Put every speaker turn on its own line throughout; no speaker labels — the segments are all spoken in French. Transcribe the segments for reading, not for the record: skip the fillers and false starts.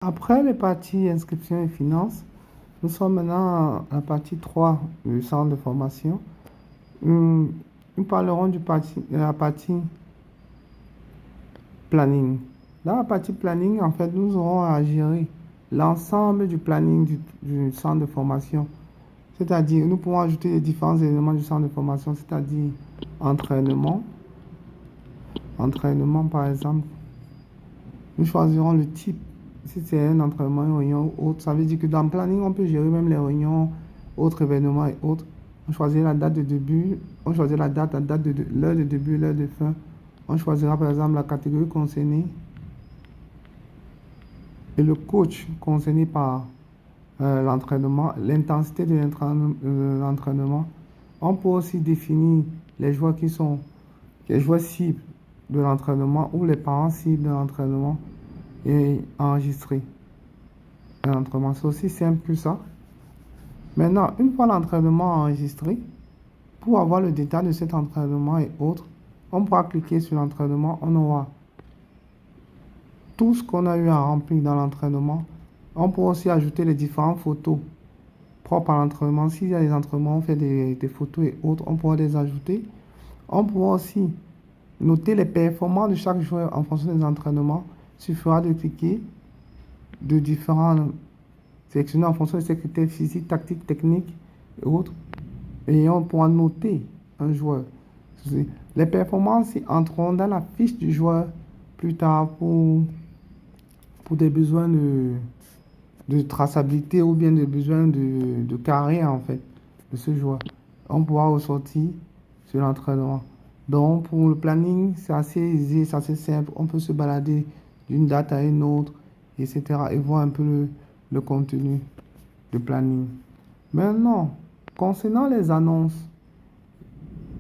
Après les parties inscription et finances, nous sommes maintenant à la partie 3 du centre de formation. Nous parlerons de la partie planning. Dans la partie planning, en fait, nous aurons à gérer l'ensemble du planning du centre de formation. C'est-à-dire, nous pouvons ajouter les différents éléments du centre de formation, c'est-à-dire entraînement. Entraînement, par exemple, nous choisirons le type. Si c'est un entraînement, une réunion ou autre, ça veut dire que dans le planning, on peut gérer même les réunions, autres événements et autres. On choisit la date de début, on choisit la date de l'heure de début, l'heure de fin. On choisira par exemple la catégorie concernée et le coach concerné par l'entraînement, l'intensité de l'entraînement. On peut aussi définir les joueurs les joueurs cibles de l'entraînement ou les parents cibles de l'entraînement et enregistrer l'entraînement. C'est aussi simple que ça. Maintenant, une fois l'entraînement enregistré, pour avoir le détail de cet entraînement et autres, on pourra cliquer sur l'entraînement. On aura tout ce qu'on a eu à remplir dans l'entraînement. On pourra aussi ajouter les différentes photos propres à l'entraînement. S'il y a des entraînements, on fait des photos et autres, on pourra les ajouter. On pourra aussi noter les performances de chaque joueur en fonction des entraînements. Il suffira de cliquer de différents sélectionnés en fonction de ses critères physiques, tactiques, techniques et autres. Et on pourra noter un joueur. Les performances entreront dans la fiche du joueur plus tard pour des besoins de traçabilité ou bien des besoins de carrière en fait de ce joueur. On pourra ressortir sur l'entraînement. Donc pour le planning, c'est assez aisé, c'est assez simple. On peut se balader d'une date à une autre, etc. et voir un peu le contenu de planning. Maintenant, concernant les annonces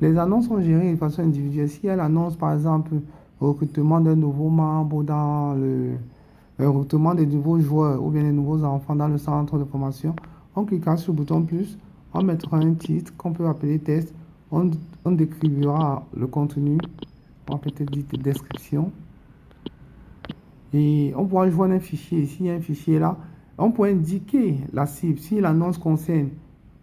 sont gérées de façon individuelle. Si elle annonce par exemple recrutement d'un nouveau membre dans le recrutement des nouveaux joueurs ou bien des nouveaux enfants dans le centre de formation, on cliquera sur le bouton plus, on mettra un titre qu'on peut appeler test, on décrira le contenu, on va peut-être dire description, et on pourra joindre un fichier. S'il y a un fichier là, on pourra indiquer la cible. Si l'annonce concerne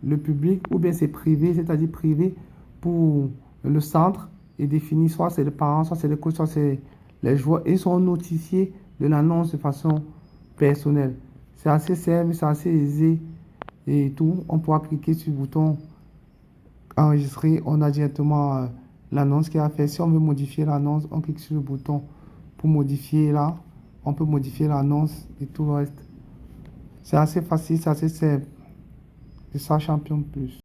le public ou bien c'est privé, c'est-à-dire privé pour le centre est défini, soit c'est les parents, soit c'est les coachs, soit c'est les joueurs, et ils sont notifiés de l'annonce de façon personnelle. C'est assez simple, c'est assez aisé et tout. On pourra cliquer sur le bouton enregistrer, on a directement l'annonce qui a fait. Si on veut modifier l'annonce, on clique sur le bouton pour modifier là. On peut modifier l'annonce et tout le reste. C'est assez facile, c'est assez simple. C'est ça, Champion Plus.